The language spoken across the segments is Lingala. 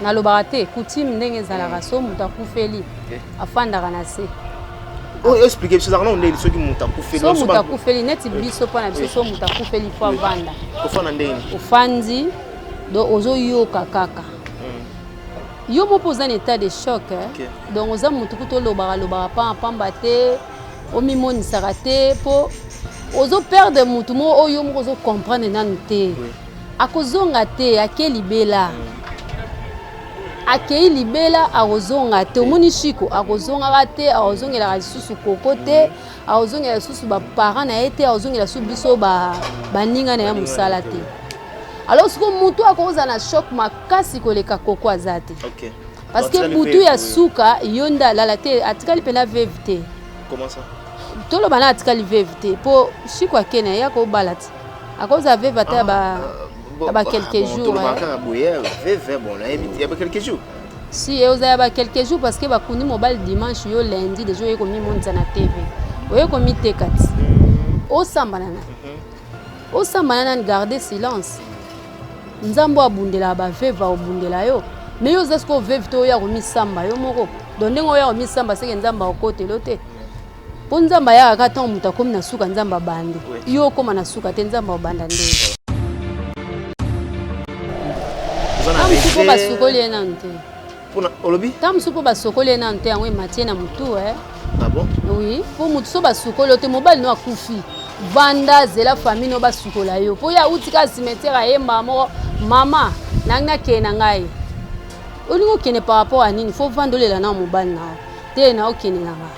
nalobaka te coutume ndenge ezalaka so moto akufeli afandaka na se. Expliquez ça non ndeni soki moto akufeli. So moto akufeli neti biso mpo na biso so moto akufeli fo avanda. Ofanda ndeni. Ofandi do ozoyoka kaka. Yo moko oza na état de choc donc oza motu kutu olobaka pamba te omimonisaka te mpo ozoperdre motu moko oyo moko ozocomprendre nanu te akozonga te ake libela akei libela akozonga te omoni shiko akozongaka te akozongelaka lisusu koko te akozongela lisusu baparent na ye te akozongela lisusu biso baninga na ye mosala te. Alors siko mutu akoza na choc makasi koleka koko aza te. Parce que butu ya suka yonda lala te atikali pena veve te. Comment ça? Tolo bana atikali veve te po shiko akena ya ko balati. Akoza veve ta ba quelques jours. Tolo baka boyer veve bon na y a quelques jours. Si oza ba quelques jours parce que ba kuni mobile dimanche yo lundi déjà yo ko mi monza na TV. Oyo ko mi tekati. O sambanana. O sambanana garder silence. Nzambo abundela ba veve abundela yo. Mais yo zesko veve to ya komisamba yo moko. Dondengo ya komisamba seke nzamba okotelo te. Po nzamba ya akata muta komi na suka nzamba bande. Yo koma na suka te nzamba obanda nde. Tamsupo basukoli enante. Pona olobi? Tamsupo basukoli enante yango ematie na mutu Ah bon? Oui, po mutu so basukoli te mobile no akufi. Vanda zela famille no basukola yo. Po ya utika cimetière yemba mo mama nangna kena ngai. Olingo kene par rapport à nini faut vandolela na mobile na. Te na okene na ngai.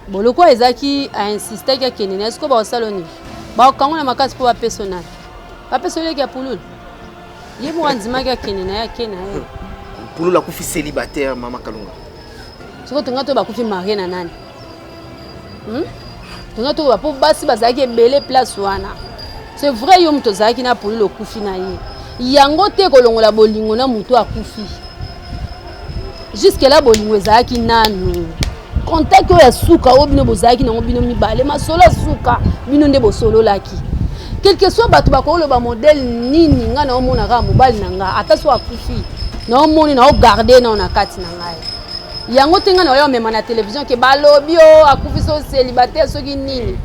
Boloko ezaki a insister que kene na esko ba saloni. Ba kango na makasi po ba personnel. Ba personnel ki apulul. Yebo anzima ka kene na ya kena ya. Pulul akufi célibataire mama Kalunga. Siko tunga to ba kufi marié na nani? Tunga to ba po basi bazaki ebele place wana. C'est vrai yo mto zaki na pulul okufi na ye. Yango te kolongola bolingo na mutu akufi. Jusque là bolingo ezaki nanu. Contact ya suka obino bozaki na obino mibale masolo suka bino nde bosolo laki. Quel que soit batu bakolo ba modèle nini nga na omona ka mobali na nga ata so akufi. Na omoni na o garder na kati na ngai. Yango te nga na yo mema na télévision ke balobi o akufi so célibataire soki nini.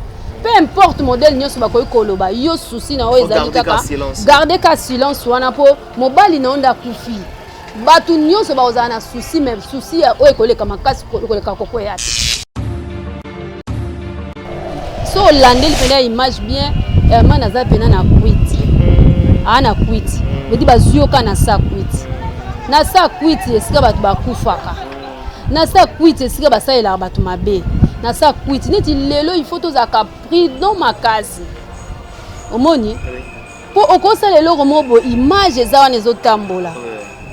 Peu importe modèle nyoso bakoyi koloba yo souci na o ezali kaka garder ka silence wana po mobali na onda kufi batu nyoso baoza na souci même souci ya o ekoleka makasi koleka koko ya so landel pena image bien man aza pena na quit ana quit bedi bazioka na sa quit na sa quit esika batu bakufaka na sa quit esika basalela batu mabe na sa quit neti lelo il faut tous akapri dans makasi omoni po okosa lelo komobo image za wana ezotambola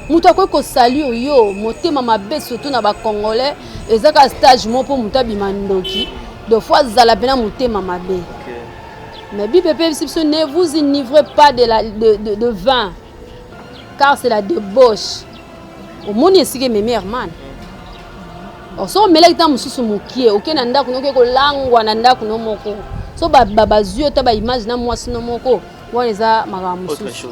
mutu akoki kosali yo motema mabe surtout na ba congolais ezaka stage mo po mutu abima ndoki de fois zala pena motema mabe mais bible peut ne vous enivrez pas de vin car c'est la débauche omoni esike meme herman so meleki ta mususu mokie okena ndako noke kolangwa na ndako no moko so bazio ta ba image na mwasi no moko wana eza makambo mususu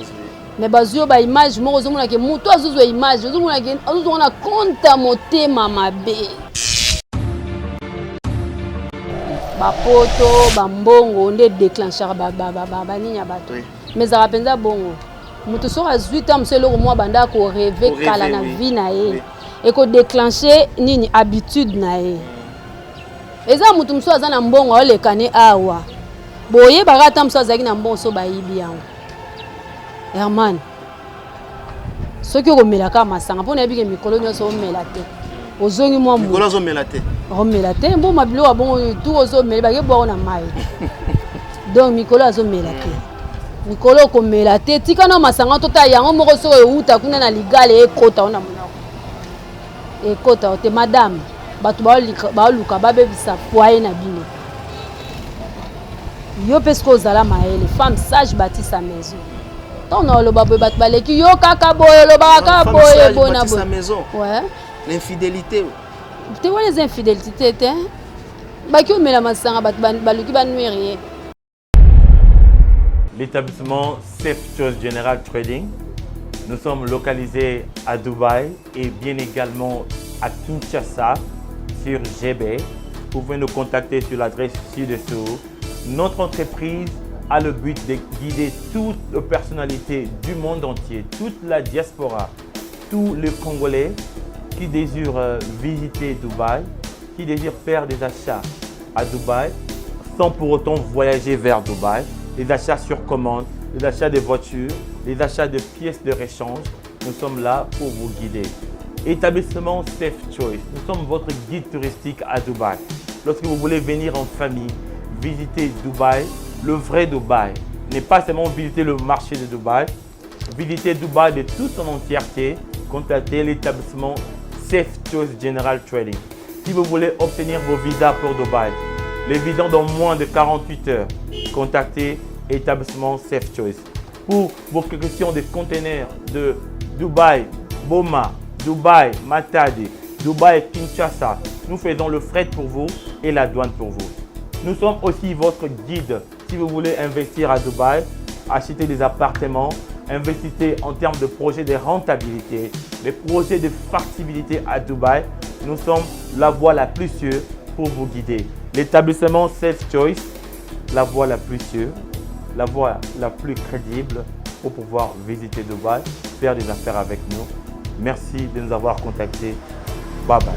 mais bazio ba image moko zomona ke mutu azuzwa image zomona ke azuzwa na konta motema mabe ba poto ba mbongo nde déclencheur ba ninya bato mais za penza bongo mutu so azwi ta mselo ko mwa banda ko rêver kala na vie na ye et ko déclencher nini habitude na ye eza mutu mso aza na mbongo olekane awa boye bagata mso azaki na mbongo so bayibi yango Herman soki komela ka masanga pona yebike mikolo nyonso omela te ozongi mwa mu mikolo ozomela te omela te mbo mabilo wa bongo tout ozomela bake bwa na mai donc mikolo azomela te mikolo komela te tika na masanga tota yango moko soko euta kuna na ligale ekota ona mona ekota te madame batu baoluka babebisa foyer na bino yo pesko ozala maele femme sage bâtit sa maison tant on le baboy bat baleki yo kaka boye lo baka boye bona sa maison ouais l'infidélité te vois les infidélités te baki omela masanga bat baluki banuire. L'établissement Safe Choice General Trading Nous sommes localisés à Dubaï et bien également à Kinshasa sur GB. Vous pouvez nous contacter sur l'adresse ci-dessous. Notre entreprise a le but de guider toutes les personnalités du monde entier, toute la diaspora, tous les Congolais qui désirent visiter Dubaï, qui désirent faire des achats à Dubaï sans pour autant voyager vers Dubaï. Les achats sur commande, les achats de voitures, les achats de pièces de rechange. Nous sommes là pour vous guider. Établissement Safe Choice. Nous sommes votre guide touristique à Dubaï. Lorsque vous voulez venir en famille, visiter Dubaï, le vrai Dubaï, n'est pas seulement visiter le marché de Dubaï, visiter Dubaï de toute son entièreté, contactez l'établissement Safe Choice General Trading. Si vous voulez obtenir vos visas pour Dubaï, les visas dans moins de 48 heures, contactez l'établissement Safe Choice. Pour vos questions de conteneurs de Dubaï, Boma, Dubaï, Matadi, Dubaï, Kinshasa, nous faisons le fret pour vous et la douane pour vous. Nous sommes aussi votre guide si vous voulez investir à Dubaï, acheter des appartements, investissez en termes de projets de rentabilité, les projets de factibilité à Dubaï. Nous sommes la voie la plus sûre pour vous guider. L'établissement Safe Choice, la voie la plus sûre, la voie la plus crédible pour pouvoir visiter Dubaï, faire des affaires avec nous. Merci de nous avoir contactés. Bye bye.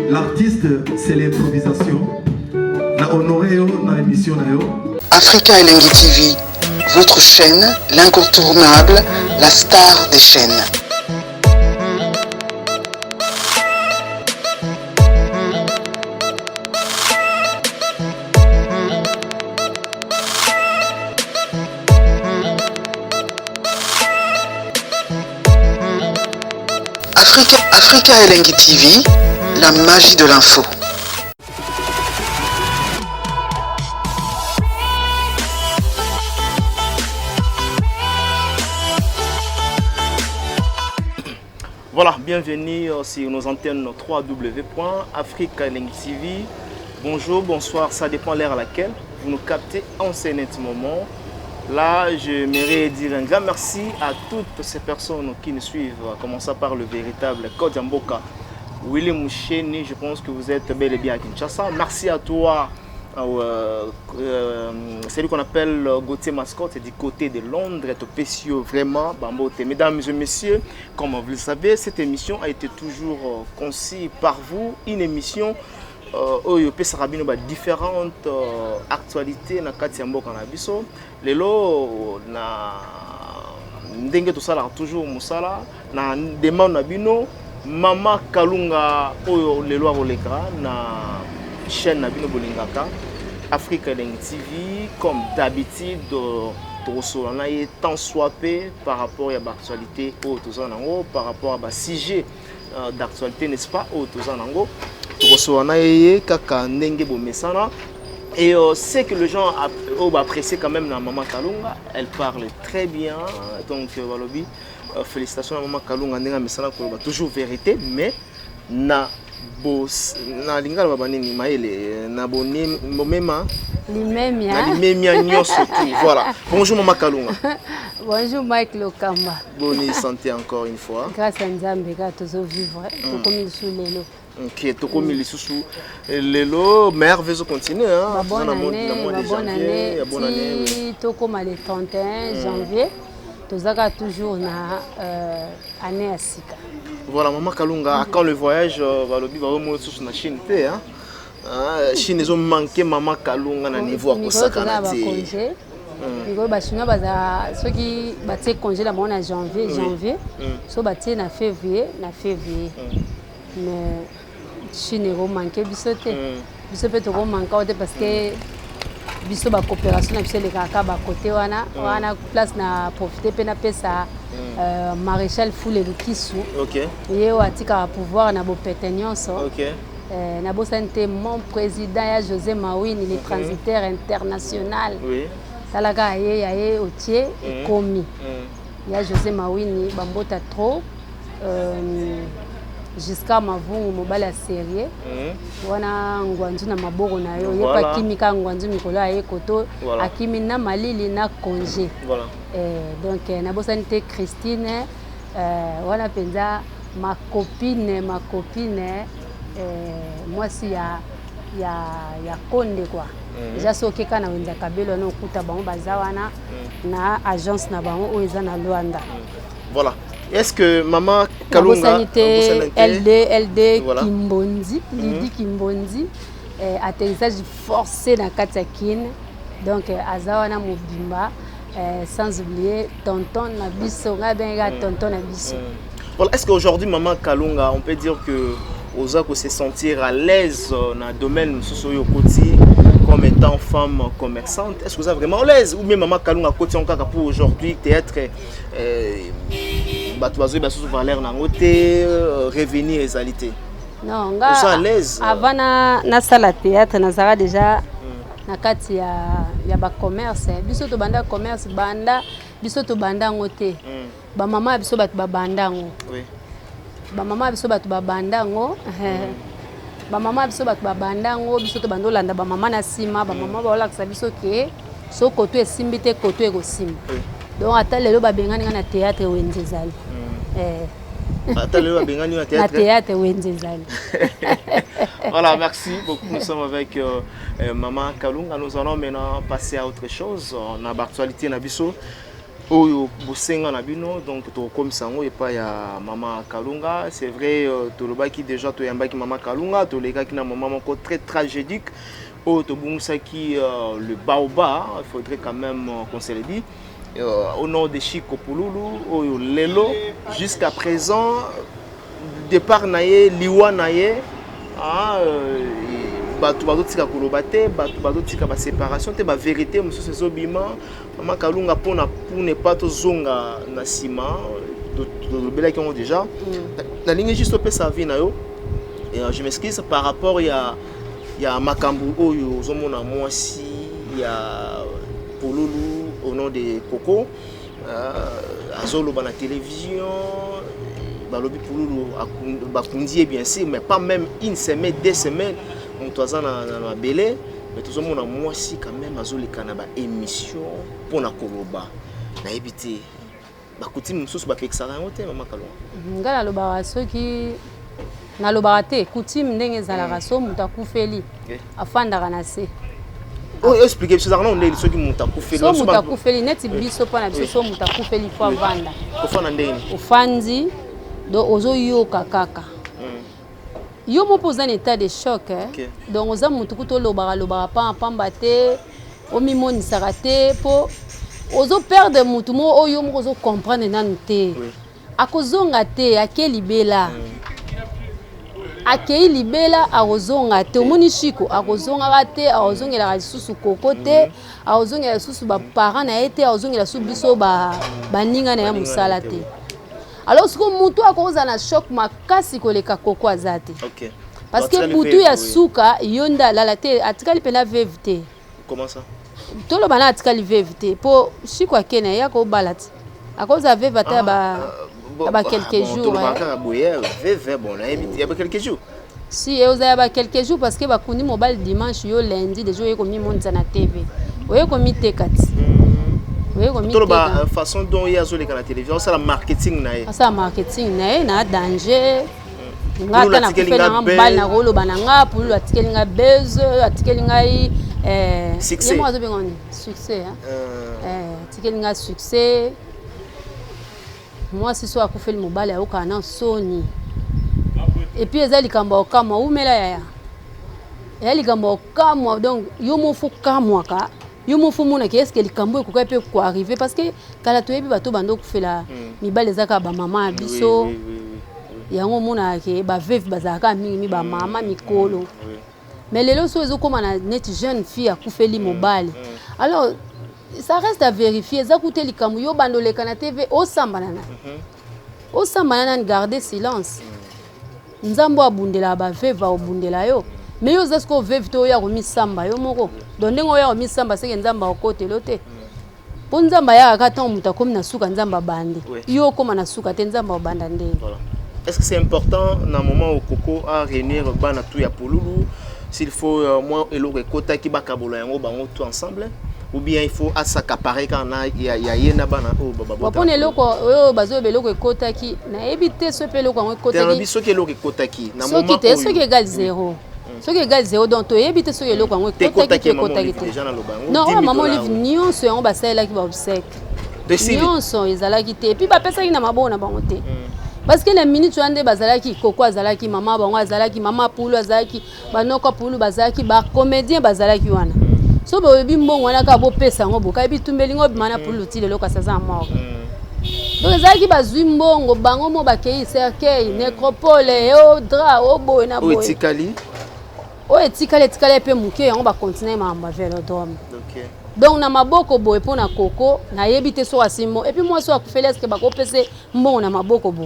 L'artiste, c'est l'improvisation. Na honoré na émission na yo. Africa Elengi TV, votre chaîne, l'incontournable, la star des chaînes. Africa Elengi TV, la magie de l'info. Voilà, bienvenue sur nos antennes www.africa Elengi TV. Bonjour, bonsoir, ça dépend l'heure à laquelle vous nous captez en ce net moment. Là, j'aimerais dire un grand merci à toutes ces personnes qui nous suivent, à commencer par le véritable Code Mboka, Willy Moucheni. Je pense que vous êtes bel et bien à Kinshasa. Merci à toi, celui qu'on appelle Gauthier Mascotte, du côté de Londres, Topesio, vraiment, Bambote. Mesdames et messieurs, comme vous le savez, cette émission a été toujours conçue par vous, une émission où il y a différentes actualités dans le Mboka na biso. Lelo na ndenge to sala toujours musala na demande na bino Mama Kalunga oyo lelo akoleka na chaîne na bino bolingaka Africa Elengi TV. Comme d'habitude tokosola na ye tant soit peu par rapport à l'actualité oyo toza nango, par rapport à sujet d'actualité, n'est-ce pas, oyo toza nango tokosola na ye kaka ndenge bomesana. Et c'est que les gens apprécient quand même la Maman Kalunga. Elle parle très bien. Donc, félicitations à Maman Kalunga. Elle a toujours vérité. Mais, na lingala babanini maele na boni momema limemia nyoso tout. Voilà. Bonjour Maman Kalunga. Bonjour Mike Lokamba. Bonne santé encore une fois. Grâce à Nzambe ka tozo vivre comme il sous lelo. Ok, toko mili susu lelo merveilleux continue hein. Bonne année. Bonne année. Toko mal le 31 janvier. Tozaka toujours na année asika. Voilà Maman Kalunga, quand le voyage va le vivre au moins sur la Chine hein. Chine ils ont manqué maman Kalunga na niveau à Kosakana. Mikolo ba chinois baza ceux qui batie congé la en janvier so batie na février mais Chine ro manqué bisoté bisoté to ro manqué parce que biso ba coopération na biso le kaka ba côté wana place na profiter pe na pesa maréchal Foule Lukisu ye watika pouvoir na bo pétenionso na bo santé mon président ya José Mawini le transitaire international Talaga aye otie komi ya José Mawini bambota trop jusqu'à mavungu mobala sérieux wana ngwanzu na maboko na yo yepa kimika ngwanzu mikolo aye koto akimi na malili na congé donc na bosanité Christine wana penza ma copine moi si ya konde quoi déjà soki kana wenza kabelo na okuta bango bazawana na agence na bango oeza na Luanda. Voilà. Est-ce que maman Kalunga LD Kimbondi Lydie Kimbondi atterrissage forcé na Katakine donc azawana mobimba sans oublier tonton na biso ngabenga tonton na biso. Voilà, est-ce qu'aujourd'hui maman Kalunga on peut dire que Ozako se sentir à l'aise dans le domaine socio côté comme étant femme commerçante? Est-ce que vous êtes vraiment à l'aise? Ou même maman Kalunga côté encore pour aujourd'hui théâtre batuazo baso valeur na ngote revenir égalité? Non, nga à l'aise avant na salle théâtre na sara déjà na kati ya ba commerce biso to banda commerce banda biso to banda ngote ba mama biso bat ba banda ngo ba mama biso bat ba banda ngo ba mama biso bat ba banda ngo biso to bando landa ba mama na sima ba mama ba olakisa biso ke so koto esimbi te koto ekosimba donc ata lelo ba bengani na théâtre wenzezali ata lelo ba bengani na théâtre wenzezali. Voilà, merci beaucoup. Nous sommes avec maman Kalunga. Nous allons maintenant passer à autre chose. On a l'actualité na biso oyo bosenga na bino donc to comme sango et pas ya maman Kalunga. C'est vrai to lobaki déjà to yambaki maman Kalunga to lekaki na maman moko très tragédique au to bungsaki le baobab. Il faudrait quand même qu'on se le dise. Au nom de Chico Pululu oyo lelo jusqu'à présent départ naye liwa naye batu bazotika kolobate batu bazotika ba séparation te ba vérité mususu ezobima maman Kalunga pour ne pas tozonga na sima tolobela ki on déjà na ligne juste pe sa vie na yo et je m'excuse par rapport ya makambu oyo ozomona mwasi ya Pululu au nom de Coco azoloba na télévision balobi Pululu bakundi bien sûr mais pas même une semaine 2 semaines on toza na belé mais tout le monde moi si quand même azolika na ba émission pour na koloba na ebité bakuti mususu ba fixera ngote maman Kalunga ngala loba soki na loba te coutume ndenge za raso mutakufeli afanda na se expliquer parce que on est ceux qui mutakufeli so mutakufeli neti biso pa na biso so mutakufeli fo vanda ofana ndeni ofandi do ozo yoka kaka yo mo pose un état de choc donc oza mutu kuto lobara pa pamba te o mimoni sarate po ozo perdre mutu mo oyo mo ozo comprendre nanu te akozonga te akeli bela akei libela akozonga te omoni Chico akozonga te akozongela lisusu koko te akozongela lisusu ba parents na ye te akozongela su biso ba ninga na ya musala te alors ce que mutu akoza na choc makasi koleka koko azate parce que butu ya suka yonda la te atikali pena vevité. Comment ça to lo bana atikali vevité po Chico akena ya ko balati akoza vevata ba quelques jours quelques jours si ba quelques jours parce que ba kundi mobile dimanche yo lundi déjà yo komi monza na TV oyo komi tekati oyo komi tekati façon dont ya zo le la télévision ça la marketing na danger ngata na kufena ngambali na rolo bananga pulu atikeli nga buzz atikeli ngai succès moi zo bengoni succès atikeli nga succès. Moi si so akufeli mobali ayoka na soni et puis ezali kamba okama umela ya et ali kambo kamwa donc yo mo fu kamwa ka yo mo fu mona que est-ce que likambo ko peut quoi arriver parce que kala to yebi bato bando kufela mibale zaka ba mama biso yango mona ke ba veuve bazaka mingi ba mama mikolo mais lelo so ezo koma na net jeune fille akufeli mobile alors ça reste à vérifier za kuté likambo yo bando le kana TV o sambanana garder silence nzambo abundela ba veuve abundela yo mais yo zasko veuve to ya komi samba yo moko donc ndengo ya komi samba seke nzamba okote lote po nzamba ya akata muta komi na suka nzamba bande yo koma na suka te nzamba obanda ndenge. Est-ce que c'est important dans le moment où Coco a réunir bana tout ya polulu s'il faut moi et l'autre kota ki bakabolo yango bango tout ensemble ou bien il faut s'accaparer quand il y a yena bana o baba pone loko oyo bazo beloko kota ki na ebite so pe loko ngo kota ki te biso ke loko kota ki na moment so ki te so ki égal 0 so ki égal 0 donc to ebite so ke loko ngo kota ki déjà na lobango non maman Olive nyonso yango basala ki ba obsèque nyonso ezala ki te puis ba pesa ki na mabona bango te. Parce que les minutes où bazalaki koko azalaki mama bango azalaki mama pulu azalaki banoko pulu bazalaki ba comédien bazalaki wana so ba obi mbongo wana ka bo pesa ngo boka bi tumbeli ngo mana pulu tile loka saza mort donc azalaki bazwi mbongo bango mo bakei cercueil nécropole o dra o boy na boy o etikali pe muke yango ba continuer mamba vélodrome. OK. Donc na maboko boy pona koko na yebite so asimo et puis moi so akufeli est-ce que ba ko pese mbongo na maboko bo.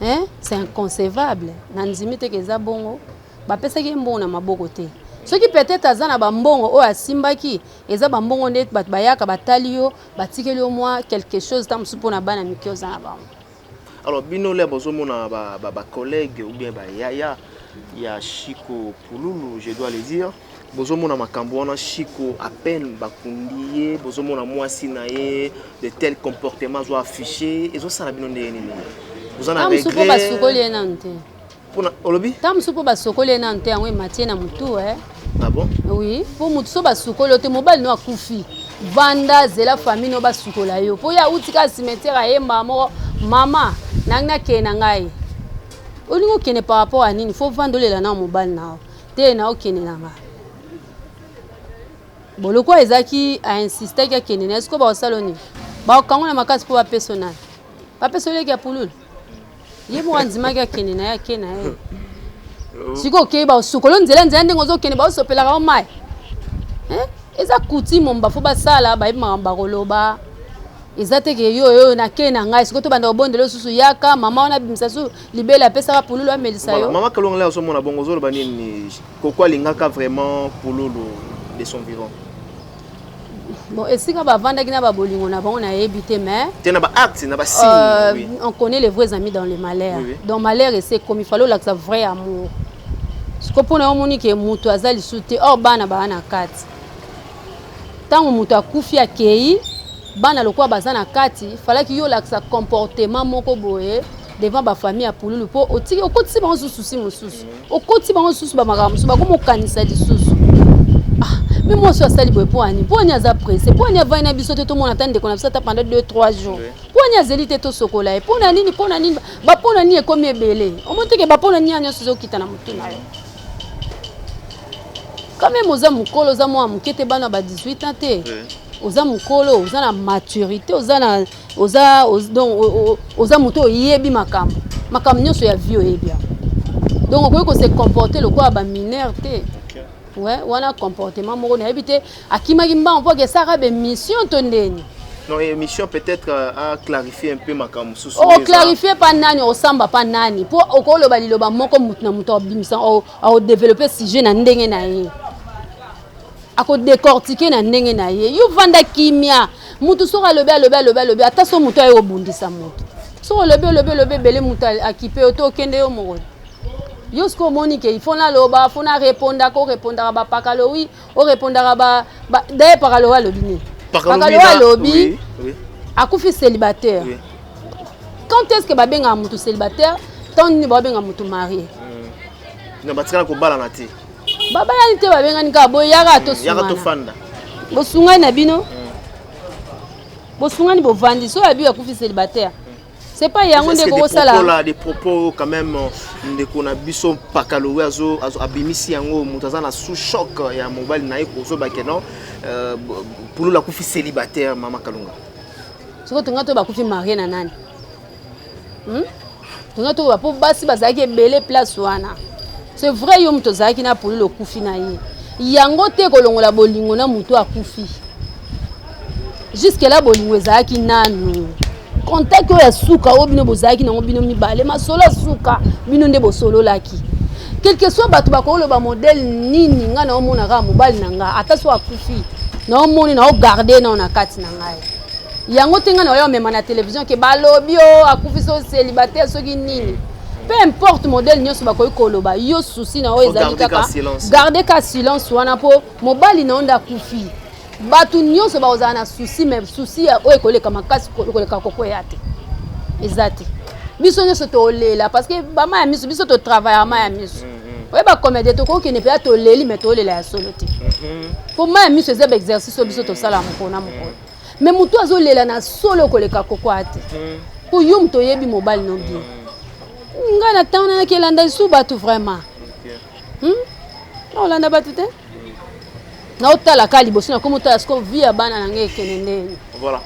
Hein? C'est inconcevable. Nanzimite ke za bongo ba pesa ki mbongo na maboko te. Ce qui peut-être azana ba mbongo o asimbaki eza ba mbongo net bat bayaka batalio batikeli au moins quelque chose tam supona bana mikio za ba. Alors bino le bozo mona ba collègue ou bien ba yaya ya Chico Pululu je dois le dire bozo mona makambo wana Chico à peine bakundiye bozo mona mwasi na ye de tels comportements zo afficher ezo sala bino ndeni. Vous en avez regret basukoli nante pour olobi tam supo basukoli nante yango matie na mutu ah bon oui pour mutu so basukoli te mobile no akufi vanda zela famille no basukola yo po ya utika cimetière ayemba mo mama nanga kena ngai olingo kene par rapport à nini faut vendre le na mobile na te na okene nanga boloko ezaki a insister que kene na esko ba saloni ba kango na makasi pour personnel pas personnel ya pululu yebo anzima ka kene na ya kena siko ke ba sukolo nzela ndenge zo kene ba sopela ka mai eza kuti momba fo ba sala ba imamba koloba eza te ke yo na kena ngai siko to banda obondelo susu yaka mama ona bimisa su libela pesa ka pululu amelisa yo mama kalonga la so mona bongo zo ba nini kokwa lingaka vraiment pululu de son vivant. Bon, est-ce que va vendre na ba bolingo na bango na ebité mais tena ba acte na ba signe on connaît les vrais amis dans le malheur. Oui. Dans malheur c'est comme il fallait que ça vrai amour. Ce que pour na omoni ke mutu azali sute or bana ba na kati. Tant mutu akufi akei bana lokwa bazana kati fallait que yo la sa comportement moko boye devant ba famille a pululu po otiki okoti ba susu mususu. Okoti ba susu ba makamusu ba komo kanisa di susu. Mais moi, je suis allé pour Annie. Pour Annie, j'ai pressé. Pour Annie, j'ai vu que tout le monde attendait qu'on a fait ça pendant 2-3 jours. Pour Annie, j'ai dit tout ce qu'on a. Pour Annie, pour Annie, est comme belé. On montre que pour Annie, on a ce qui t'a monté. Quand même, aux amis, aux amis, qui étaient à 18 ans, aux amis, aux amis, maturité, aux amis, aux amis, yebi makam. Makam nyo so ya vieux bien. Donc, on peut se comporter le quoi ba mineur té. Ouais, on a comportement moro na habité akima kimba on voit que ça a une mission tondeni. Non, et mission peut-être à clarifier un peu makam sous. Oh, clarifier pas nani au samba pas nani pour okolo baliloba moko mutu na mutu bimisa au développer sujet na ndenge na ye. Ako décortiquer na ndenge na ye. You vanda kimia mutu sora lobe ata so mutu ayo bundisa mutu. So lobe bele mutu akipe auto kende yo moko. Yosko Monique, il faut la loba, faut la répondre à ba pakalo oui, ou répondre à ba d'ailleurs pakalo wa lobini. Pakalo wa lobi. Akufi célibataire. Quand est-ce que ba benga mutu célibataire, tant ni ba benga mutu marié. Na batikala ko bala na ti. Baba ya nte ba benga nika boyaka to sungana. Yaka to fanda. Bo sungana na bino. Bo sungani bo vandi so abi akufi célibataire. C'est pas yango ndeko sala. Là des propos quand même ndeko na biso pakalo azo abimisi yango mutaza na sous choc ya mobile na iko ba kenon pour la kufi célibataire Maman Kalunga. Siko tunga to ba kufi marié na nani? Tunga to ba po basi bazaki belé place wana. C'est vrai yo muto zaki na pour le kufi na ye. Yango te kolongola bolingo na muto akufi. Jusque là bolingo zaki nanu. Contact ya suka obino bozaki na obino mibale ma solo suka bino nde bosolo laki. Quel que soit batu bakolo ba modèle nini nga na omona ka mobali nanga ata so akufi. Na omoni na o garder na kati na ngai. Yango tenga na yo mema na télévision ke balobi o akufi so célibataire soki nini. Peu importe modèle nyonso bakoyi koloba yo souci na o ezali kaka garder ka silence wana po mobali na onda kufi. Batu nyonso baoza na souci mais souci o ekoleka makasi koleka koko yate. Exact. Biso nyonso to lela parce que ba ma miso biso to travailler ma miso. Ouais ba comédie to ko ki ne peut to leli mais to lela ya solo te. Pour ma miso c'est un exercice biso to sala mokona mokona. Mais mutu azo lela na solo koleka koko yate. Pour yo mto yebi mobile no bien. Nga na tana na kelanda sou batu vraiment. On landa batu te. Voilà.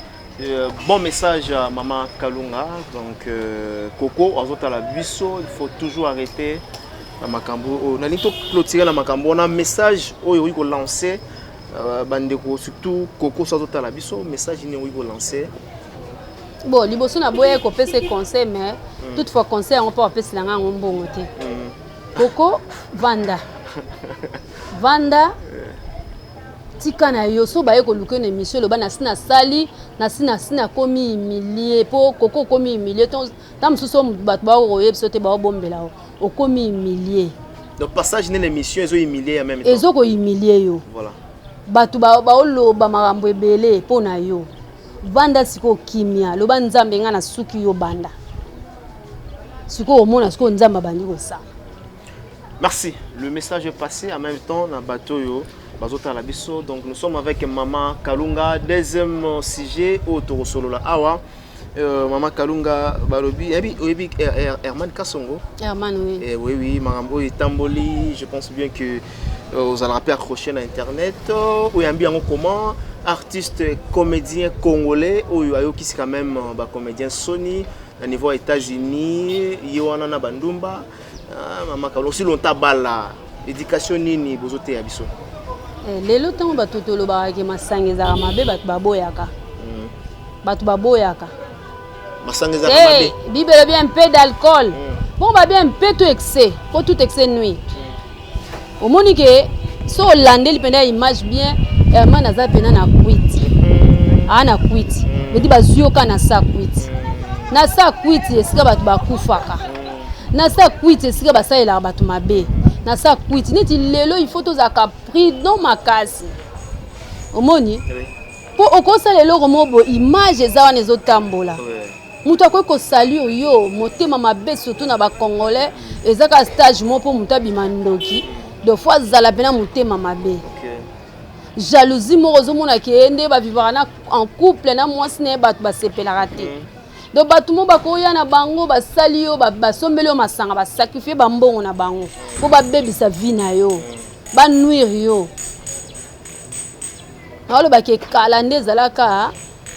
Bon message à Maman Kalunga. Donc, Coco, Azotala Busso, il faut toujours arrêter la Makambo. On a dit clôturer la Makambo. On a un message où il faut lancer. Surtout Coco, Azotala Busso, message où il faut lancer. Bon, liboso na boye ko pese conseil mais toutefois conseil on peut appeler cela nga ngombongo te. Coco Vanda. Vanda tika na yo so baye ko luke na émission le ba na sina sali na sina komi humilié po Coco komi humilié tam so bat ba ko yebso te ba bombela o komi humilié. Donc passage na émission ezo humilié en même temps. Ezo ko humilié yo. Voilà. Batu ba olo ba marambo ebele po na yo. Vanda siko kimia loba nzambe nga na suki yo banda. Siko omona siko nzamba bandi ko sa. Merci. Le message est passé en même temps dans bateau yo. Donc nous sommes avec Maman Kalunga. Deuxième sujet au Toro Solo la Awa. Maman Kalunga Barobi. Herman Kassongo. Herman, oui. Oui, Marambo et Tamboli. Je pense bien que vous allez pas accrocher à Internet. Ou un bien comment artiste comédien congolais. Ou qui c'est quand même comédien Sony. Au niveau États-Unis. Yohana Bandumba. Maman Kalunga. Si longtemps bala. Éducation nini bozote abiso. Lelo tango batu toloba ke masangeza mabe batu baboyaka. Batu baboyaka. Masangeza mabe. Bibele bien un peu d'alcool. Bon ba bien un peu tout excès, pour tout excès nuit. Au monique so landé li penda image bien Herman aza pena na quit. Ana quit. Bedi bazioka na sa quit. Na sa quit esika batu bakufaka. Na sa quit esika basalela batu mabe. Na sa quit neti lelo il faut tous akapri dans ma case omoni pour okosa lelo romobo image za wana ezotambola mutu akoki kosali yo motema mabe surtout na ba congolais ezaka stage mo po mutu abima ndoki de fois zala pena motema mabe jalousie moko ozomona ke nde bavivaka na en couple na mwasi na ye bato basepelaka te donc bato mo bakoya na bango basali yo basombeli yo masanga basakrifie bambongo na bango po babebisa vie na yo banuire yo alobaki kala nde ezalaka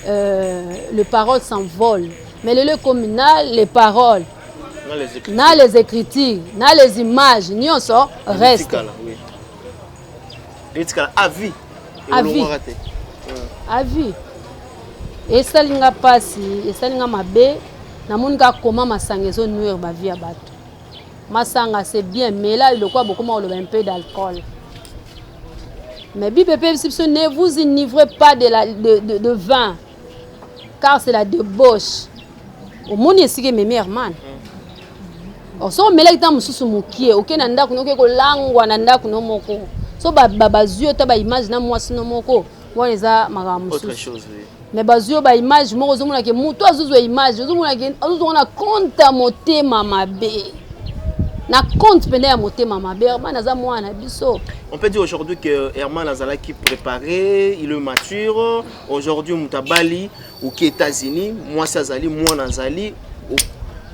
le parole s'envole mais le communal les paroles na les écritures na les images nyonso reste à vie à vie esalinga pasi esalinga mabe na monika koma masanga ezo nuire ba vie ya bato masanga c'est bien mais là le quoi beaucoup on un peu d'alcool mais bibépé ne vous enivrez pas de vin car c'est la débauche au monde ici que mes mères man on so melaki ta mususu mukie oke na ndako noke ko langwa na ndako no moko so bazio ta ba image na mwasi no moko wana eza makambo autre chose mais bazio ba image moko zomona ke mutu azuzwa image zomona ke azuzwa na compte motema mabe na compte pene ya motema mabe Herman aza mwana biso. On peut dire aujourd'hui que Herman Azala qui préparé, il est mature. Aujourd'hui Mutabali ou qui États-Unis, moi Sazali, moi Nazali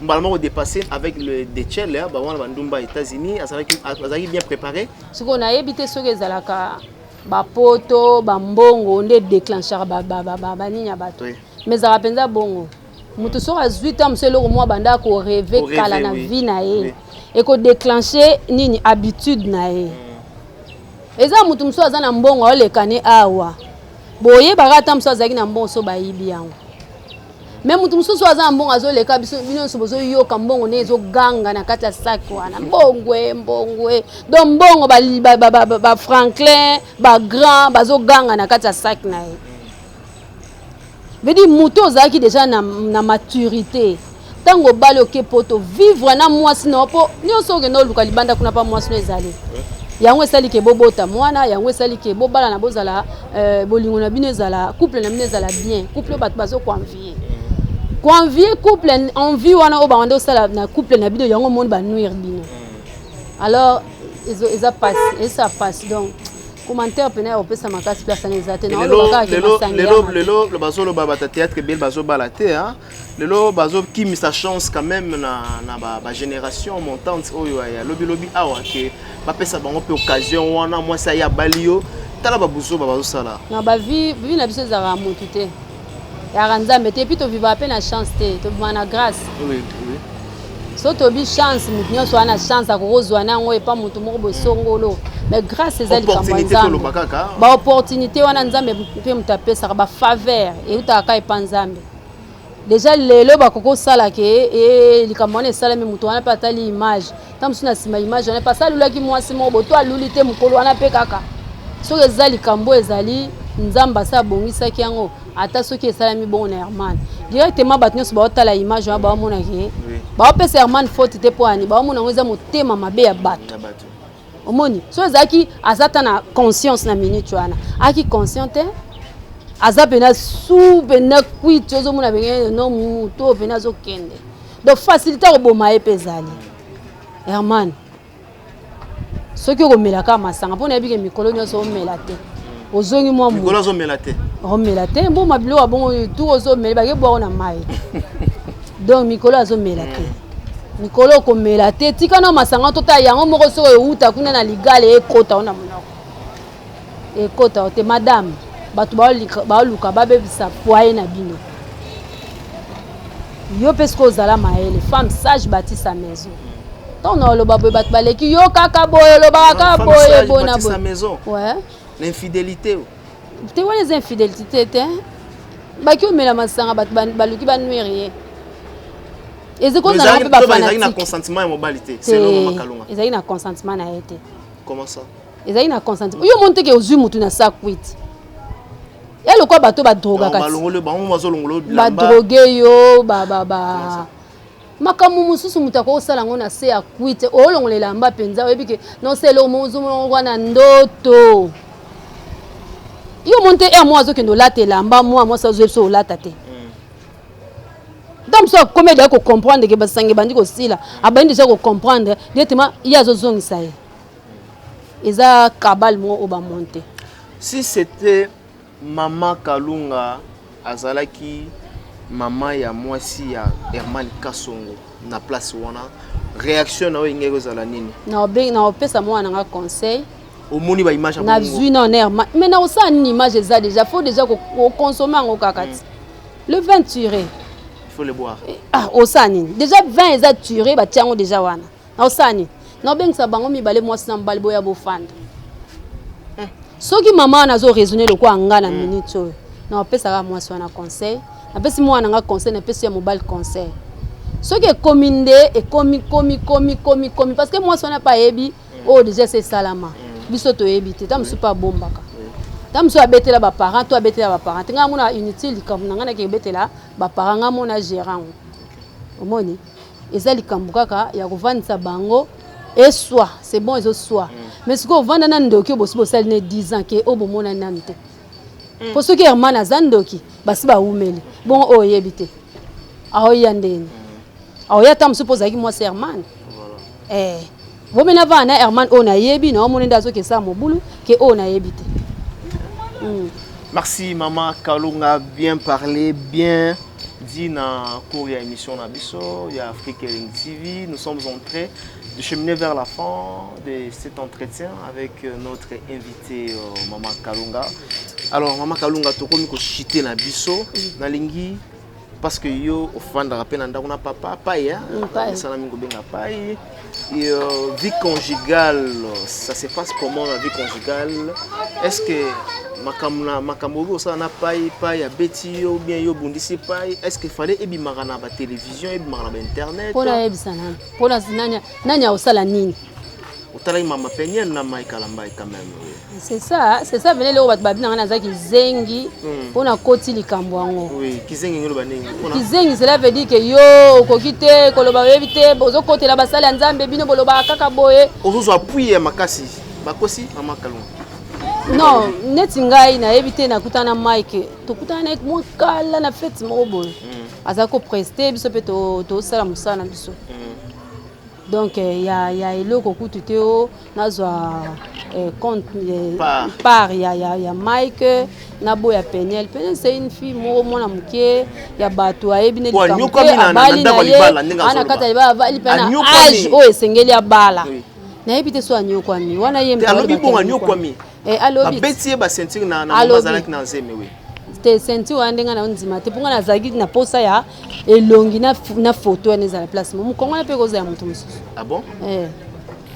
Normalement dépassé avec le Detchel là ba wana bandumba États-Unis azaki bien préparé. Ce qu'on a évité ce que zalaka ba poto ba mbongo nde déclencheur ba ninya bato. Mais ça rapenza bongo. Mutu so a 8 ans c'est le moi banda ko rêver kala na vie na ye et ko déclencher nini habitude na ye. Eza mutu mso azana mbongo ole kane awa. Boye barata mso azaki na mbongo so ba yibi yango. Même mutu mso so azana mbongo azoleka biso bino so bozo yoka mbongo ne zo ganga na kati ya sac wana mbongwe donc mbongo ba Franklin ba grand bazo ganga na kati ya sac na ye. Veut dire mutu ozaki déjà na maturité. Tango balo ke poto vivre na moi sinon po nyoso ke no luka libanda kuna pa moi sinon ezali. Yango esali ke bobota mwana yango esali ke bobala na bozala bolingo na bino ezala couple na bino ezala bien couple bato bazo convier couple envie wana o bando sala na couple na bino yango monde ba nuire bino. Alors ça passe et ça passe donc commentaire pena opesa makasi place na ezate na lo baka ke masanga le bazo lo baba théâtre bel bazo balate hein le bazo qui mis sa chance quand même na ba génération montante oyo ya lobby awa ke ba pesa bango pe occasion wana moi ça ya balio tala ba buzo bazo sala na ba vie na biso za mutu te ya ranzambe te puis to vivre pe na chance te to vivre na grâce. Oui. So to bi chance mutu nyonso ana chance akozwa nango e pa mutu moko bosongolo. Mais grâce à opportunité ba opportunité wana nzambe pe mutapesa ba faveur et utaka epanzambe déjà lelo ba koko sala ke et likamone sala me mutu wana pata li image tam suna sima image on est pas ça lulaki mwasi mo boto alulite mukolo wana pe kaka so ezali kambo ezali nzamba sa bongisa ki yango ata soki esala mi bon na Herman directement bat nyonso ba otala image ba mona ke ba opesa Herman faute te poani ba mona ngoza motema mabe ya bato. Omoni so ezaki azata na conscience na minute wana aki consciente azapena sou pena kwit ozo mona bengene no muto pena zo kende donc facilité ko boma epezali Herman soki ko melaka masanga pona bike mikolo nyoso melate ozongi mwa mikolo zo melate mbo mabilo abongo tout ozo melba ke bo na mai donc mikolo azo melate Nikolo komela te tika na masanga tota yango moko so euta kuna na ligale ekota ona monako ekota te madame batu ba luka babebisa poye na bino yo pesko zala maele femme sage bâtit sa maison ton lo babo batu baleki yo kaka boye lo baka boye bona sa maison ouais l'infidélité te wana les infidélités te ba ki omela masanga batu baluki ba nuire. Et c'est comme ça il y a un consentement et mobilité c'est le makalunga il y a un consentement na été comment ça il y a un consentement yo monte ke ozu mutu na sa quit ya le quoi bato ba droga kati ba droguer yo ba makamu mususu mutu ko sala ngona se ya quit o longolela mba penza oyebi ke non c'est le mozu ngwana ndoto yo monte e moi zo ke no latela mba moi ça zo so latate. Donc ça comment de comprendre que basangi bandi ko sila abandi déjà ko comprendre directement il y a zozongi ça eza kabal mo oba monter. Si c'était maman Kalunga azalaki maman ya mwasi ya Herman Kasongo na place wana réaction na ngeko zala nini na opesa mwana nga conseil au moni ba image na vu na Herman mais na osa ni image za déjà faut déjà ko consommer ngo kakati le vin tiré faut le boire. Ah, osani. Déjà 20 eza turé ba tiango déjà wana. Na osani. Na bengisa bango mibale mwasi na mbali boya bofanda. Soki maman nazo raisonner le quoi nga na minute oyo. Na opesa ka mwasi wana conseil. Na pesi mwana nga conseil na pesi ya mobile conseil. Soki kominde et komi parce que mwasi wana pa yebi oh déjà c'est salama. Biso to yebi te tam super bombaka. Tam so abetela ba parents to abetela ba parents nga mona inutile comme nga ke betela ba parents nga mona gérant omoni ezali kambukaka ya kovanisa bango et soit c'est bon ezo soit mais ce que vanda na ndoki bosi bosali ne 10 ans ke obo mona nante pour ce que Herman azandoki basi ba umeli bon oyebite aoyandeni aoya tam suppose ki moi c'est Herman vous mena vana Herman ona yebi na omoni ndazo ke sa mobulu ke ona yebite. Merci maman Kalunga, bien parlé, bien dit dans cours émission Nabiso, il y a Afrique TV. Nous sommes en train de cheminer vers la fin de cet entretien avec notre invité Maman Kalunga. Alors Maman Kalunga, tu as comme chité Nabiso, Nalingi, parce que yo au fond de rappel on a papa paye hein, ça n'a pas paye. Et vie conjugale, ça se passe comment la vie conjugale? Est-ce que makambo ça n'a pas ya beti ou bien yo bundisi paye? Est-ce qu'il fallait ebimara na ba télévision, ebimara na internet? Pona ebisana. Pona nanya osala nini? Otala mama penyel na mai kalambai quand même. C'est ça venez le bat babina na zaki zengi pona koti likambo yango. Oui, kizengi ngelo banengi. Kizengi cela veut dire que yo kokite koloba webite bozo kotela basala nzambe bino boloba kaka boye. Ozo appuyer makasi. Bakosi Mama Kalunga. Non, neti ngai na ebite na kutana Mike. To kutana ek mo kala na fête mo boye. Azako prester biso pe to sala musana biso. Donc il y a eloko kututeo nazwa compte par il y a Mike na boya Penel c'est une fille mo mona muke ya bato aebine likambo abali na ye ana kata ba bali pena age o esengeli ya bala na ebite so anyokwami wana ye mpe alobi bonga anyokwami alobi abeti ba sentir na mazalaki na nzeme we te senti wandenga na nzima te ponga na zagi na posa ya elongi na photo ya neza la place mu kongo na pe koza ya mutu mususu. Ah bon?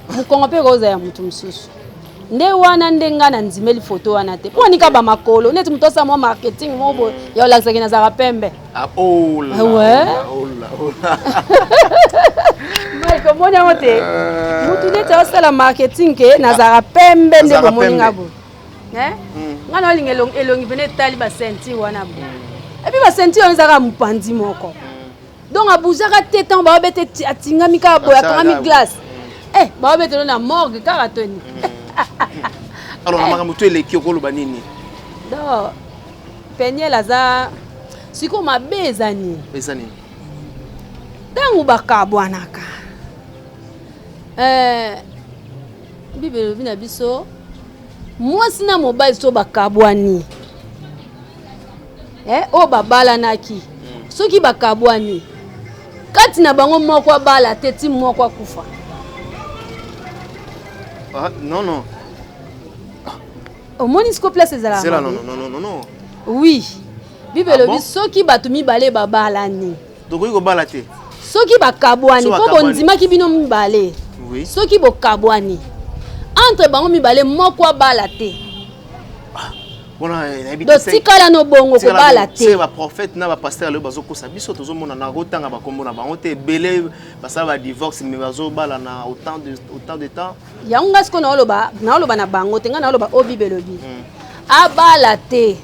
Mu kongo pe koza ya mutu mususu. Nde wana ndenga na nzimeli photo wana te. Po nika ba makolo neti mutu sa mo marketing mo bo ya olakisa kina za pembe. Ah oh là. Ouais. Oh là. Mai ko monya mote. Mutu neti osala marketing ke na za pembe nde bo moninga bo. Ngana olinga elongi vene tali ba senti wana bo. Et puis ba senti on zaka mpandi moko. Donc abuzaka tetan ba bete atingami ka boya kami glace. Ba bete na morgue karatoni. Alors mama mutu eleki okoloba nini? Donc Peniel aza siko mabezani. Bezani. Tangu bakabwanaka. Bibelo bina biso mwasi na mobile so bakabwani. O babala naki. Soki bakabwani. Kati na bango moko bala teti moko kufa. Ah non. Au monisco place ezala. Non. Oui. Bibelo bi soki batumi bale babala ni. Donc ko bala te. Soki bakabwani po bondima ki bino mibale. Oui. Soki bokabwani. Entre bango mibale moko bala te. Donc tikala no bongo ko bala te. C'est ba prophète na ba pasteur le bazo ko sabiso tozo mona na rotanga ba kombo na bango te belé basa ba divorce mais bazo bala na autant de temps. Ya nga sko na oloba na bango te nga na oloba obibelobi. Abala te.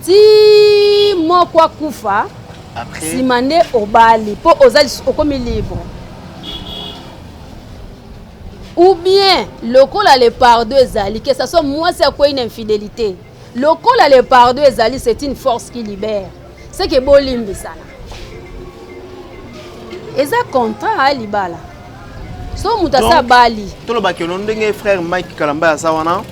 Ti moko kufa après simane obali po ozali okomi libre. Ou bien lokola le pardon ezali que ça soit moi c'est quoi une infidélité. Lokola le pardon ezali c'est une force qui libère. C'est que bolimbi sana. Eza contrat à libala. So mutasa bali. Tolo ba ke ndenge frère Mike Kalamba asawana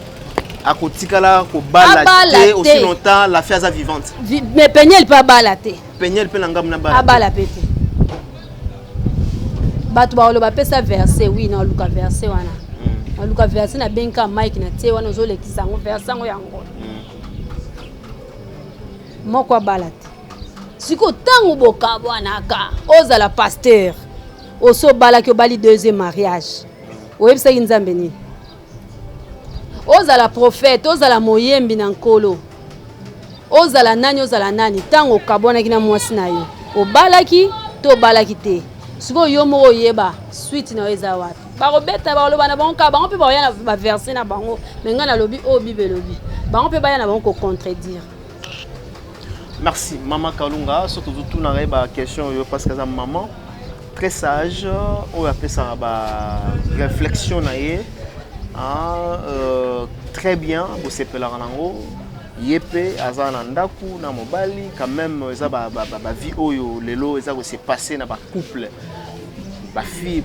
akotikala ko bala te aussi longtemps la fiaza vivante. Mais Peniel pas bala te. Peniel pe ngam na bala. Abala pete. Batu ba oloba pesa verset oui na luka verset wana. Na luka verset na benka Mike na te wana zo lekisa ngo verset ngo yango. Moko balate. Siko tangu bokabwana ka ozala pasteur. Oso bala ki obali deuxième mariage. Oyebisa nzambe nini? Ozala prophète, ozala moyembi na nkolo. Ozala nani tango kabwana kina mwasi na yo. Obalaki to balaki te. Siko yo mo oyeba suite na eza wapi. Ba robeta ba loba na bango ka bango pe ba ya na ba verser na bango. Menga na lobi o bibelobi. Bango pe ba ya na bango ko contredire. Merci Maman Kalunga, surtout tout na ba question yo parce que ça maman très sage, on appelle ça ba réflexion na ye. Très bien, vous savez la ranango. Yepe azana ndaku na mobali quand même ça ba vie oyo lelo ça ko se passer na ba couple. Ba fille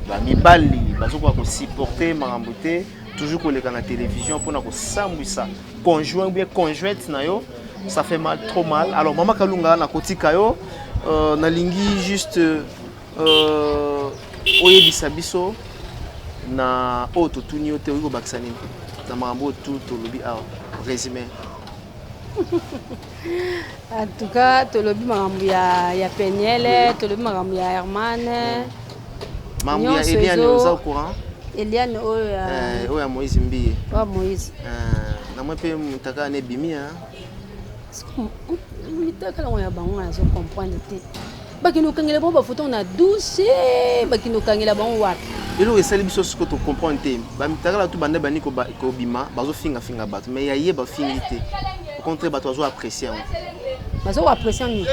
ba mibali bazo ko supporter maramboté toujours ko leka na télévision pour na ko sambwisa conjoint ou bien conjointe na yo. Ça fait mal, trop mal. Alors Maman Kalunga na kotika yo nalingi juste oyebisa biso na oto tuni ote oyo bakisa nini na makambo tout tolobi awa résumé. En tout cas tolobi makambo ya Peniel, tolobi makambo ya Herman. Makambo ya Eliane oza au courant? Eliane oyo ya Moïse Mbiye. Wa Moïse. Na moi pe mutaka ne bimi hein. Mitaka la ya bango azo comprendre te. Bakino kangela bon ba photo na douce, bakino kangela bon wapi. Elo esali biso ce que tu comprends te. Ba mitaka la tu bande bani ko bima, bazo finga bato mais ya ye ba fingi te. Au contraire bato azo apprécier. Bazo apprécier ni.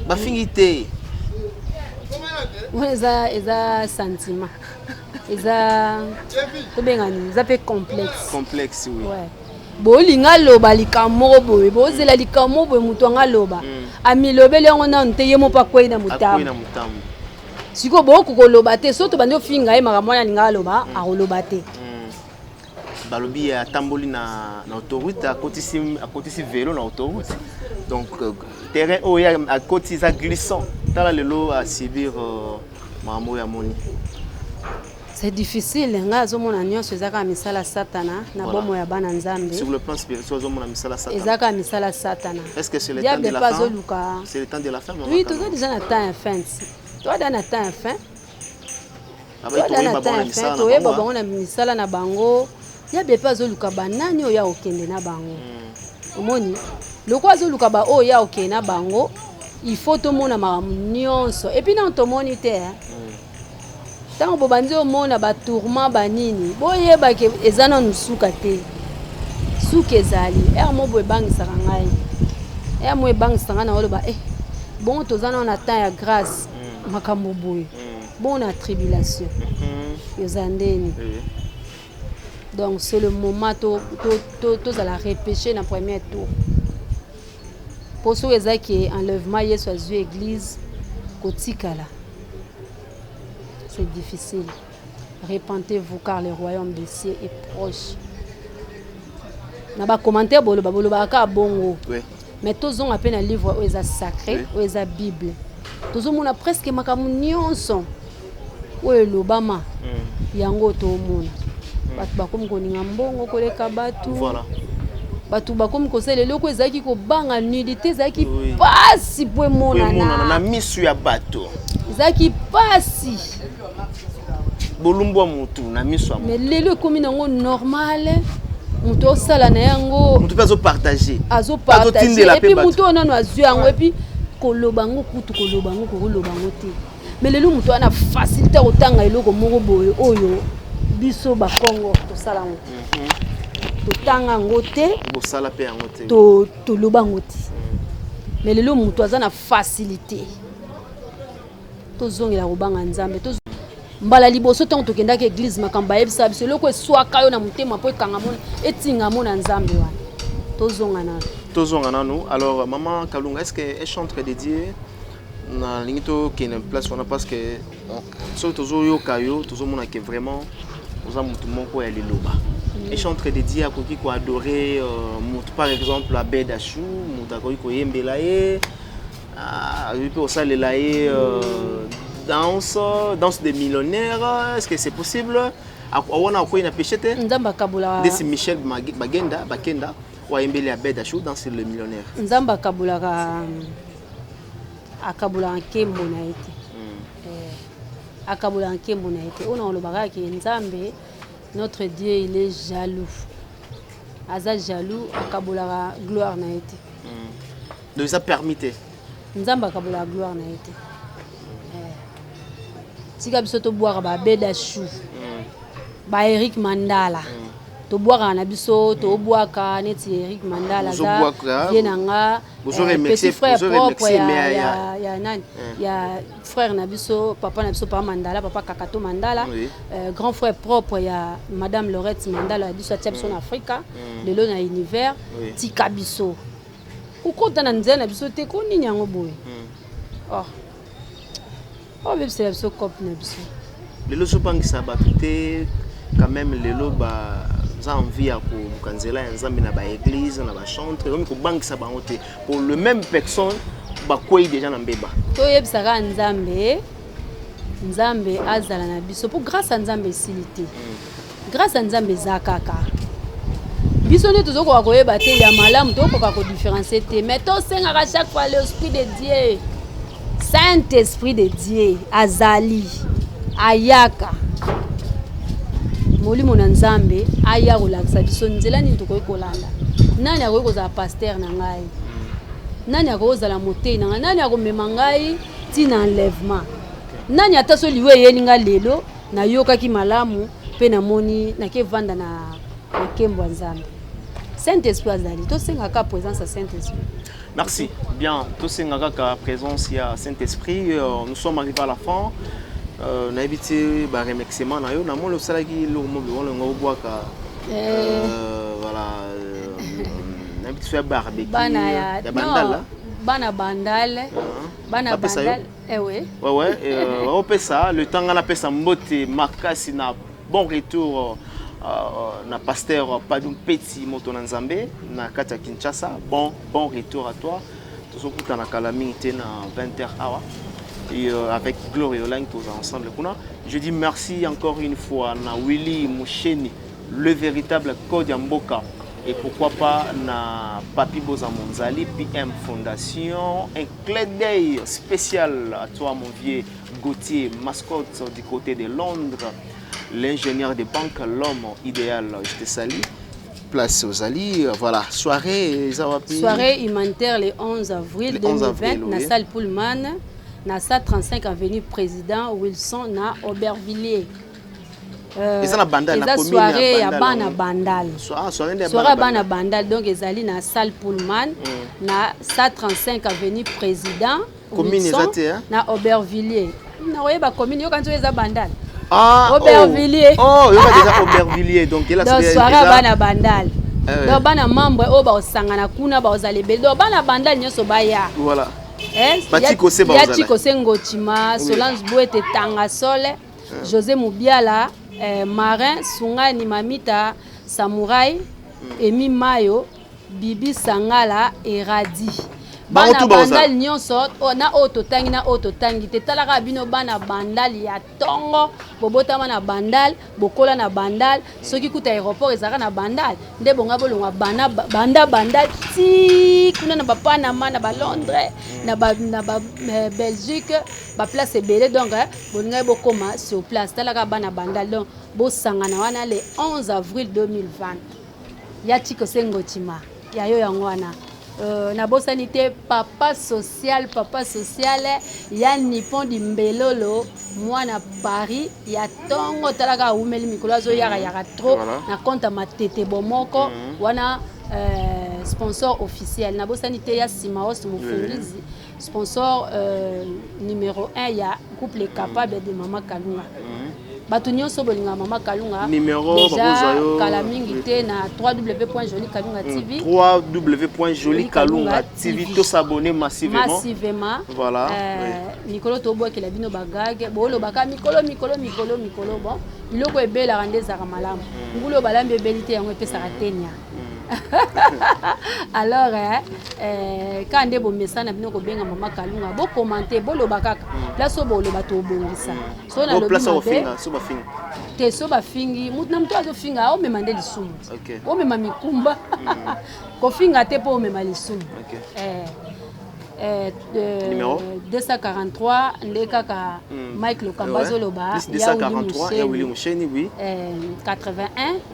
Ba fingi te. Eza sentiment. Eza to bengani, eza pe complexe. Complexe oui. Ouais. Bolinga loba likamo boye bozela likamo boye mutu anga loba amilobele yango na nteye mo pa kwena mutamu siko boko koloba te soto bandi ofinga ye makambo na linga loba akoloba te balobi ya tamboli na autoroute akotisi vélo na autoroute donc terrain oya akotisa glissant tala lelo a subir makambo ya moni. C'est difficile, nga zomona nyonso ezaka misala satana na bomo ya bana nzambe. Sur le plan spirituel zomona misala satana. Ezaka misala satana. Est-ce que c'est le temps de la fin? C'est le temps de la fin. Oui, tout ça déjà na temps à fin. Toi dans na temps à fin. Avec toi ba bona misala. Toi ba bona misala na bango. Ya be pas zoluka banani oya okende na bango. Omoni. Loko azoluka ba oya okende na bango. Il faut to mona ma nyonso. Et puis na to monite tant que bandi omona ba tourment banini boyeba ke ezana nusuka te suka ezali mo boye bangisa ngai mo ebangisa ngana oloba bon tozana na temps ya grâce makambo boye bon na tribulation yozandeni donc c'est le moment to la repêcher na premier tour pour ceux qui enlèvement Yesu azu église kotikala. C'est difficile. Repentez-vous car le royaume des cieux est proche. Na ba commentaire bolo ba ka bongo. Oui. Mais tous ont à peine un livre où est sacré, où est la Bible. Tous ont a presque makamu nyonso. Où est l'Obama. Yango to mona. Batu bakomi ko ninga mbongo koleka batu. Voilà. Batu bakomi ko sele loko ezaki ko banga nudité zaki pasi po mona na misu ya bato. Zaki pasi. Bolumbo mutu na miso amu. Mais lelo komi nango normal. Mutu sala na yango. Mutu pe partager. Azo partager. Et puis mutu onano azu yango et puis kolobango kutu kolobango te. Mais lelo mutu ana facilité otanga eloko moko boye oyo biso ba Congo to sala ngo. To tanga ngote. Bo sala pe yango te. To lobango te. Mais lelo mutu azana facilité. To zongela robanga nzambe to mbala liboso tant to kenda ke église makamba yebisa biso loko eswaka yo na mutema po ekanga mona etinga mona nzambe wana to zonga nanu. Alors maman Kalunga, est-ce que elle chante dédié na lingito qui est en place on parce que so tozo yo kayo tozo mona que vraiment oza mutu moko ya liloba et chante dédié akoki ko adorer mutu par exemple la Bedachou mutu akoki ko yembela ye puis au salle là danse des millionnaires, est-ce que c'est possible? On a quoi une péchette? Nzamba kabula. Desi Michel Bakenda ou Embele Abedachou danse le millionnaire. Nzamba kabula akabula nkembo na ete. Akabula nkembo na ete. On a le bagage Nzambe, notre Dieu il est jaloux. Aza jaloux akabula gloire na ete. Donc ça permettait. Nzamba kabula gloire na ete. Tika biso to boire ba Bedachou. Ba Eric Mandala. To boire na biso to boaka neti Eric Mandala za vienanga petit frère propre ya nani ya frère na biso papa na biso pa Mandala papa Kakato Mandala grand frère propre ya madame Laurette Mandala biso tia biso na Afrika lelo na univers tika biso. Ukota na nzena biso te ko nini yango boye. Oh, même c'est la copie na biso. Les lots sont ça batute quand même les lots ba za envie à ko kanzela nzambe na ba église na ba chantre comme ko bank ça bangote pour le même personne bakwei déjà na mbeba toyebisaka nzambe azala na biso po grâce à nzambe esili te grâce à nzambe eza kaka biso nde tozokoka koyeba te ya malamu tokoka kodifferencie te mais tosengaka chaque fois l'esprit de Dieu Saint-Esprit de Dieu azali ayaka molimo na nzambe aya kolakisa biso nzela nini tokoki kolanda nani akoki kozala paster na ngai nani akoki kozala motei na ngai nani akomema ngai ntina enlèvement nani ata so liwe eyeli nga lelo nayokaki malamu mpe namoni nakevanda na nkembo ya nzambe Saint-Esprit azali tosengaka présence ya Saint-Esprit. Merci. Bien, tosengaka présence ya Saint-Esprit. Nous sommes arrivés à la fin. Na évité ba remerciement na yo na mo lo salaki lo mo be wona ngobwaka voilà na évité faire barbecue ya bandala bana bandal ouais on peut ça le temps on appelle ça mbote makasi na bon retour na pasteur Padum Petit moto na Nzambe na kati ya Kinshasa bon retour à toi tozokuta na calamité na 20h hour et avec Glory Online tous ensemble kuna je dis merci encore une fois na Willy Moucheni le véritable code ya mboka et pourquoi pas na Papi Boza Monzali PM Fondation un clin d'œil spécial à toi mon vieux Gauthier mascotte du côté de Londres l'ingénieur de banque l'homme idéal je te salue place aux Ali voilà soirée humanitaire le 11 avril 2020 na salle Pullman na 135 avenue président Wilson na Aubervilliers eza bandal na commune soirée ya bana bandal soirée bana bandal donc ezali na salle Pullman na 135 avenue président Wilson na Aubervilliers na oyeba commune yo kanzo eza bandal Aubervilliers il y a déjà Aubervilliers donc il a soirée bana bandal donc bana membre o ba osangana kuna ba ozalebe donc bana bandal nyoso baya voilà Batiko Ngochima, Solange Bouete Tangasole, José Moubiala, Marin, Sungani Mamita, Samouraï, Emi Mayo, Bibi Sangala et Radi. Bana bandal nyonso na ototangi na ototangi te talaka bino bana bandal ya tongo bobota na bandal bokola na bandal soki kuta aéroport ezaka na bandal nde bonga bolongwa bandal ti kuna na papa na mana ba Londres na ba Belgique ba place ebele donc bolinga bokoma sur place talaka bana bandal donc bosangana wana le 11 avril 2020 ya Tiko Sengotima ya yo yango wana na bosanité papa social ya Nippon di Mbelolo mwana Paris ya tongo talaka umeli mikolo azo yaka trop na compte matete bomoko wana sponsor officiel na bosanité ya Simaos Mufungizi sponsor numéro 1 ya couple capable de Mama Kalunga batu nyonso bolinga Mama Kalunga numéro déjà kala mingi te na www.jolikalunga.tv www.jolikalunga.tv to s'abonner massivement voilà mikolo to boa kila bino bagage bolo baka mikolo bon iloko ebela randeza ka malamu ngulo balambe belité yango epesaka tenya alors quand ndebo mesana bino ko benga Mama Kalunga bo commenter bolo bakaka place bolo bato bongisa so na place ofinga so bafinga te so bafingi mutu na mtu azo finga o mema nde lisumu o mema mikumba ko finga te po mema lisumu numéro 243 ndekaka Mike Lokambazo loba ya 243 ya Willy Moucheni oui 81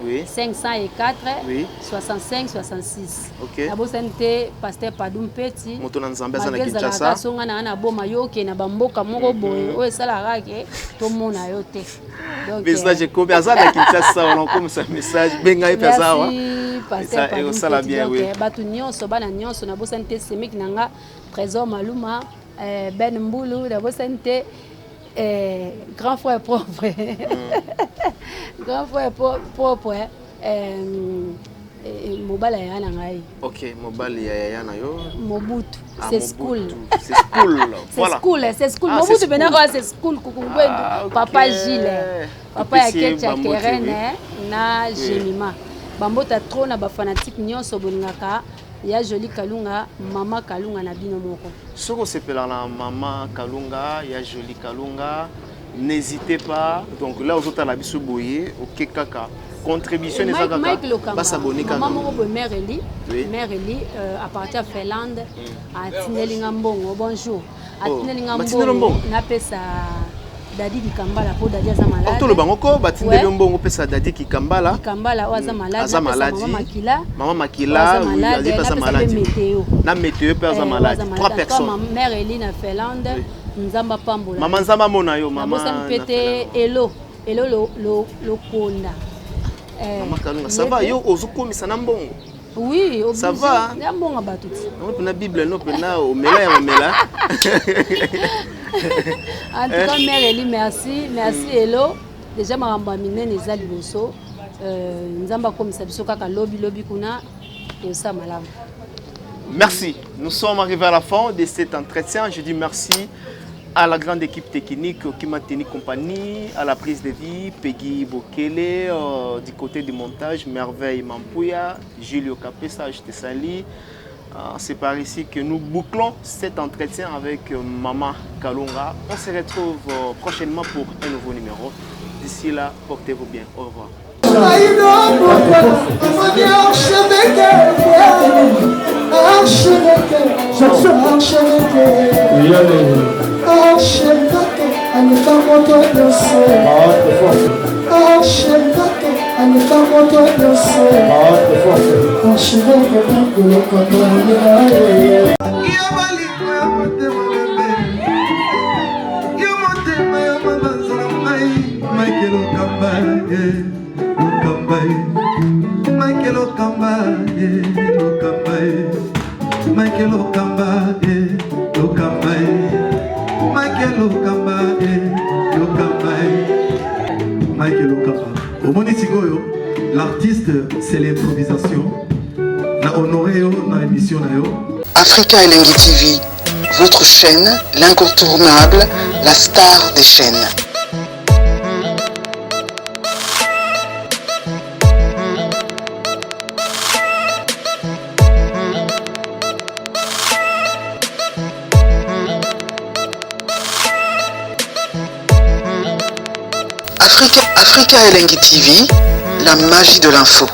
504 65 66 OK abosante pasteur Padum Petit moto na Nzambe za na Kinshasa songa na ana boma yoke na bamboka moko boye o esala rake to mona yo te donc message ko biaza na Kinshasa on comme ça message benga epesa wa pasteur Padum Petit bien oui batu nyonso bana nyonso na bosante semik nanga Trésor Maluma, Ben Mboulou, la Bossante, grand frère propre. Grand frère propre. Mobile yana ngai. OK, mobile yana yo. Mobutu, c'est school. C'est school. Voilà. C'est school. Mobutu bena kwa c'est school kukungwendu. Papa Gilles. Papa ya Ketia Kerene na Jemima. Bambota trop na ba fanatique nyonso bolingaka ya Jolie Kalunga, Mama Kalunga na bino moko. Soko sepela na Mama Kalunga, ya Jolie Kalunga, n'hésitez pas. Donc là, aux autres, la biso boye, ok kaka. Contribution des agaka. Pas s'abonner quand même. Maman mère Eli, mère Eli appartient à Finlande. À Tinelinga Mbongo, bonjour. À Tinelinga Mbongo, na pesa Dadi di Kambala pour Dadi aza malade. Tout le bangoko, Batindeli Mbongo pesa Dadi ki Kambala. Kambala aza malade. Aza malade. Maman Makila, oui, Dadi pesa malade. Na météo pesa malade. 3 personnes. Maman mère Eli na Finlande, Nzamba Pambola. Maman Nzamba mona yo, maman. Maman pete Elo lo konda. Maman Kalunga, ça va yo ozukomisa na mbongo. Oui, ça va. Ya mbongo batuti. On na Bible no pena o mela ya mela. En tout cas, mère Eli, merci. Merci, Hello. Déjà, je suis venu à Nizali Bosso. Nzamba comme ça, biso kaka lobby kuna et ça malam. Merci. Nous sommes arrivés à la fin de cet entretien. Je dis merci à la grande équipe technique qui m'a tenu compagnie, à la prise de vie, Peggy Bokele, du côté du montage, Merveille Mampouya, Julio Capessa, je te salue. C'est par ici que nous bouclons cet entretien avec Mama Kalunga. On se retrouve prochainement pour un nouveau numéro. D'ici là, portez-vous bien. Au revoir. L'artiste, c'est l'improvisation. Na honoré dans l'émission. Africa Elengi TV, votre chaîne, l'incontournable, la star des chaînes. Africa Elengi TV, la magie de l'info.